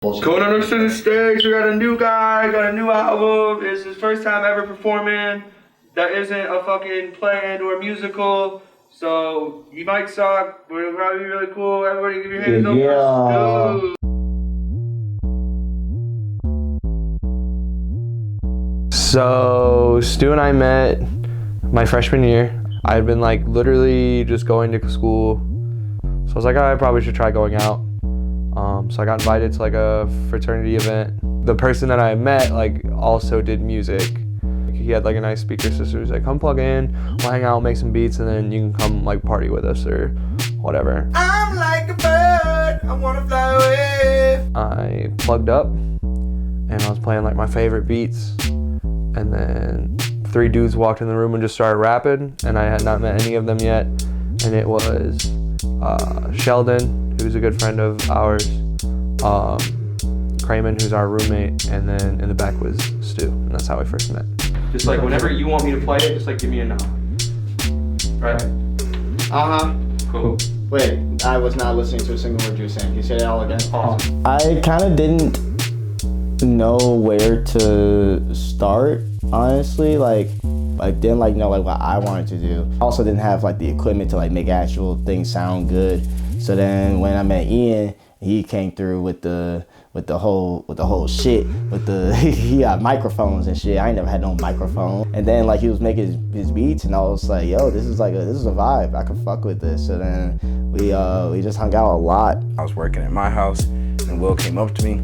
Going on to the stage, we got a new guy, got a new album. It's his first time ever performing. That isn't a fucking play and or musical. So he might suck, but it'll probably be really cool. Everybody give your hands up for Stu. So Stu and I met my freshman year. I had been like literally just going to school. So I was like, I probably should try going out. So I got invited to like a fraternity event. The person that I met like also did music. He had like a nice speaker system. He's like, come plug in, we'll hang out, make some beats, and then you can come like party with us or whatever. I'm like a bird, I wanna fly away. I plugged up and I was playing like my favorite beats. And then 3 dudes walked in the room and just started rapping, and I had not met any of them yet. And it was Sheldon, who's a good friend of ours, Kramen, who's our roommate, and then in the back was Stu, and that's how we first met. Just like whenever you want me to play it, just like give me a nod. Right? Cool. Wait, I was not listening to a single word you were saying. Can you say that all again? Awesome. I kind of didn't know where to start, honestly. Like I didn't like know like what I wanted to do. I also didn't have like the equipment to like make actual things sound good. So then when I met Ian, he came through with the whole shit. He got microphones and shit. I ain't never had no microphone. And then like he was making his beats, and I was like, yo, this is a vibe. I can fuck with this. So then we just hung out a lot. I was working at my house, and Will came up to me.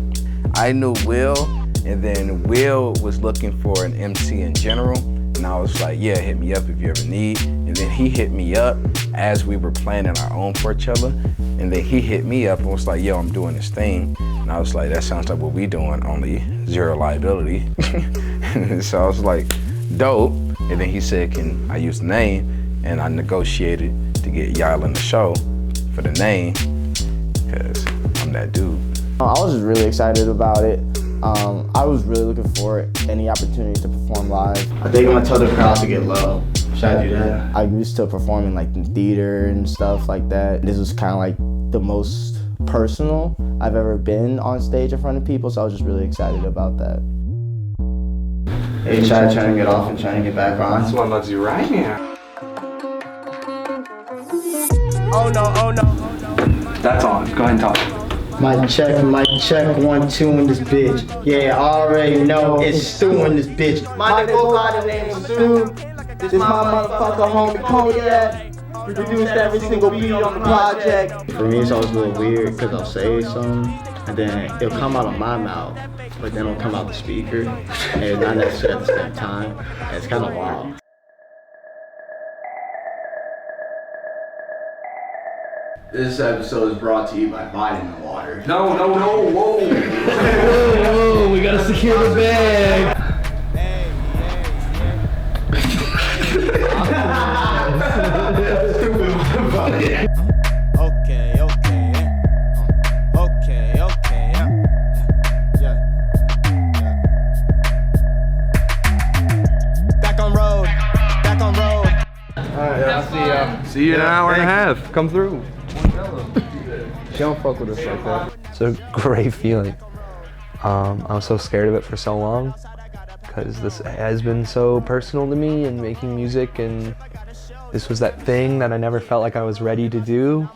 I knew Will, and then Will was looking for an MC in general. And I was like, yeah, hit me up if you ever need. And then he hit me up as we were planning our own Porchella. And then he hit me up and was like, yo, I'm doing this thing. And I was like, that sounds like what we doing, only 0 liability. So I was like, dope. And then he said, can I use the name? And I negotiated to get y'all in the show for the name, because I'm that dude. I was just really excited about it. I was really looking for any opportunity to perform live. I think I'm gonna tell the crowd to get low. Should I do that? I used to perform in like in theater and stuff like that. This was kind of like the most personal I've ever been on stage in front of people, so I was just really excited about that. Hey, trying to get off and trying to get back on. That's what I'm about to do right now. Oh no. That's on. Go ahead and talk. Mic check, 1, 2 in this bitch. Yeah, I already know it's Stu in this bitch. My nigga by the name of Stu. This my motherfucker homie Kodiak. Produced every single beat on the project. For me, it's always a little weird because I'll say something and then it'll come out of my mouth, but then it'll come out the speaker, and it's not necessarily at the same time. And it's kind of wild. This episode is brought to you by Vitamin Water. No, whoa. Whoa, we gotta secure the bag. Back on road. Alright, I'll see y'all. See you in an hour and a half. Come through. She don't fuck with us like that. It's a great feeling. I was so scared of it for so long because this has been so personal to me and making music, and this was that thing that I never felt like I was ready to do.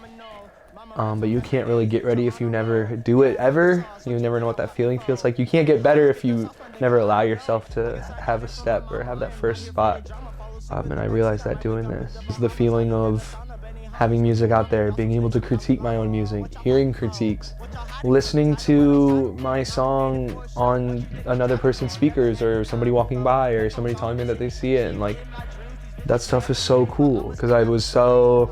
But you can't really get ready if you never do it ever. You never know what that feeling feels like. You can't get better if you never allow yourself to have a step or have that first spot. And I realized that doing this is the feeling of having music out there, being able to critique my own music, hearing critiques, listening to my song on another person's speakers or somebody walking by or somebody telling me that they see it, and like that stuff is so cool because I was so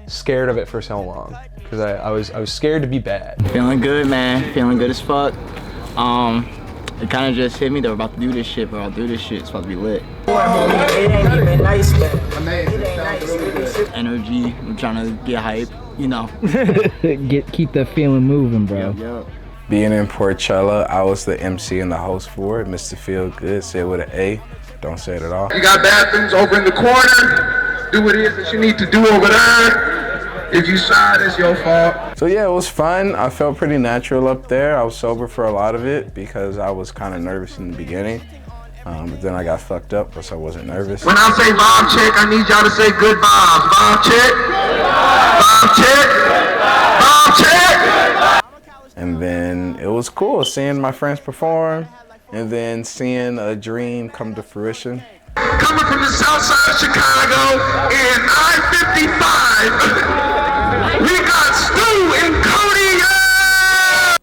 scared of it for so long because I was scared to be bad. Feeling good, man. Feeling good as fuck. It kind of just hit me that we're about to do this shit, but I'll do this shit. It's about to be lit. It ain't even nice, man. Energy. I'm trying to get hype, you know. Keep that feeling moving, bro. Yep. Being in Porchella, I was the MC and the host for it. Mr. Feel Good, say it with an A. Don't say it at all. You got bathrooms over in the corner. Do what it is that you need to do over there. If you shy, that's your fault. So yeah, it was fun. I felt pretty natural up there. I was sober for a lot of it because I was kind of nervous in the beginning. But then I got fucked up because I wasn't nervous. When I say vibe check, I need y'all to say good vibes. Vibe check. Vibe check. Vibe check. And then it was cool seeing my friends perform and then seeing a dream come to fruition. Coming from the south side of Chicago in I-55, we got Stu and Kodiak.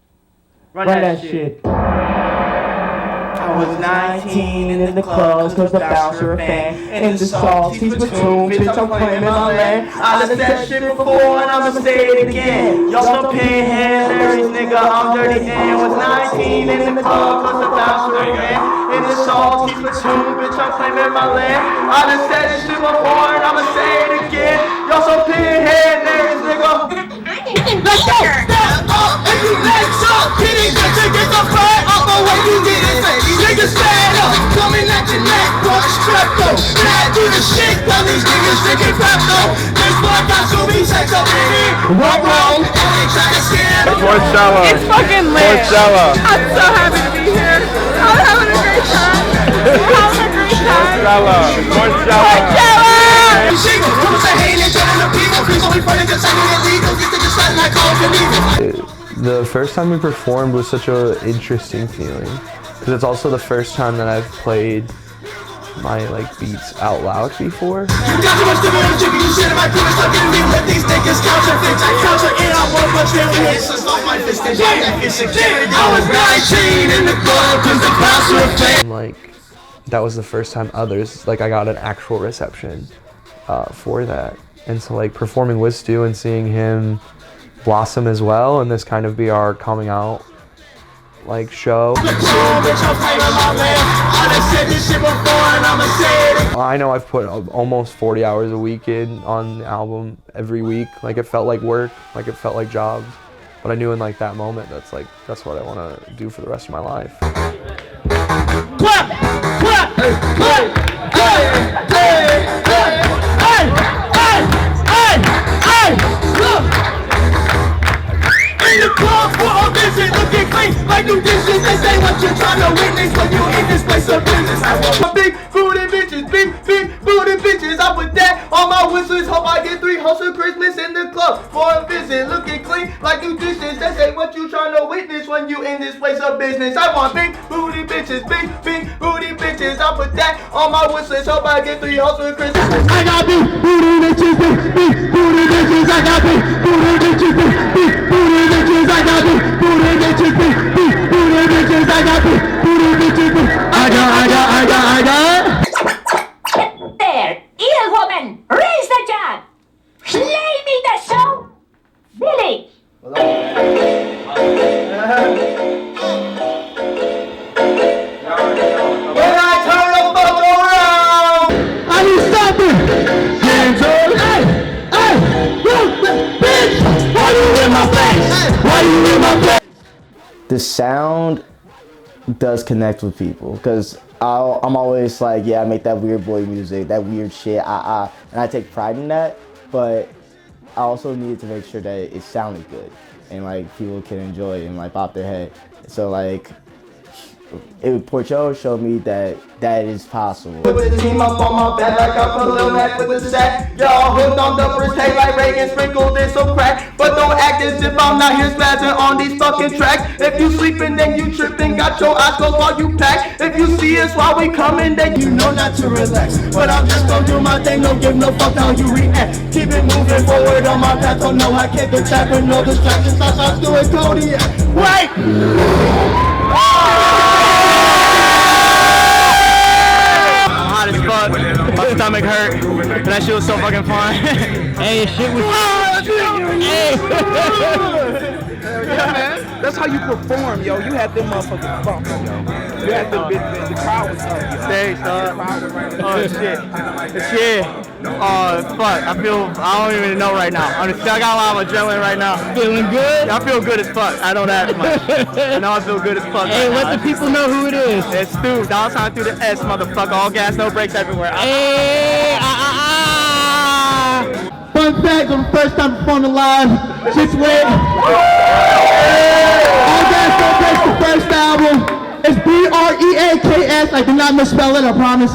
Run that shit. I was 19 in the clubs cause the bouncer a fan. In the salts, he's platoon, bitch, I'm claiming my land. I done said shit before and I'ma say it again. Y'all some pinhead, Larry's nigga, I'm dirty and was 19 in the club cause the bouncer a fan. In the salts, he's platoon, bitch, I'm claiming my land. I done said shit before and I'ma say it again. Y'all some pinhead, Larry's nigga. Let's go! Step up and you legs up. Kidding, just to get the fire up the way you did it. Niggas stand up, coming at your neck, bro, strap though. Mad do the shit, while these niggas drinking crap though. This boy got so many sex up in here. Wrong, and they try to scam. Porchella. It's fucking lit. Porchella. I'm so happy to be here. I'm having a great time. I'm having a great time. Porchella. Porchella! The first time we performed was such an interesting feeling because it's also the first time that I've played my beats out loud before. And that was the first time I got an actual reception for that. And so performing with Stu and seeing him blossom as well and this kind of be our coming out show. I know I've put almost 40 hours a week in on the album every week. It felt like work, it felt like jobs. But I knew in that moment that's what I want to do for the rest of my life. Clap! Clap! Clap! In the club for a visit, looking clean like new dishes. They say what you trying to witness when you in this place of business. I want my big booty bitches, big booty bitches. I put that on my wishlist. Hope I get 3 hosts of Christmas in the club for a visit. Looking clean like new dishes. They say what you trying to witness when you in this place of business. I want big booty bitches, big booty bitches. I put that on my wishlist. Hope I get 3 hosts of Christmas. I got big booty bitches, big booty bitches. I got big booty bitches, big booty bitches. I got big booty bitches, big booty bitches. I got big booty bitches, I got. There, ear woman, raise the jar. Play me the song, Billy. When I turn the fuck around, I need something. Hands up, hey, bitch, why you in my face? Why you in my face? The sound does connect with people because I'm always I make that weird boy music, that weird shit, and I take pride in that, but I also needed to make sure that it sounded good and people can enjoy it and pop their head. So Porchella showed me that is possible. Put the team up on my back like I'm a little Mac with the sack. Y'all hooked on the first take like Reagan sprinkled in some crack. But don't act as if I'm not here spazzing on these fucking tracks. If you sleeping, then you tripping, got your eyes closed while you pack. If you see us while we coming, then you know not to relax. But I'm just gonna do my thing, don't give no fuck how you react. Keep it moving forward on my path, don't know I can't attack with no distractions. I'm doing Kodiak. Wait! My stomach hurt, but that shit was so fucking fun. Hey, shit was. Yeah, man. That's how you perform, yo. You had them motherfuckers bumping, yo. You had them the crowd was up. Stage, dog. Oh shit. Fuck. I don't even know right now. I got a lot of adrenaline right now. Feeling good? I feel good as fuck. I don't have much. I know I feel good as fuck. Hey, let the people know who it is. It's Stu. Dollar sign through the S, motherfucker. All gas, no brakes everywhere. Hey, fun fact, on the first time performing live, just went. All Gas No Brakes, the first album. It's B-R-E-A-K-S. I did not misspell it, I promise.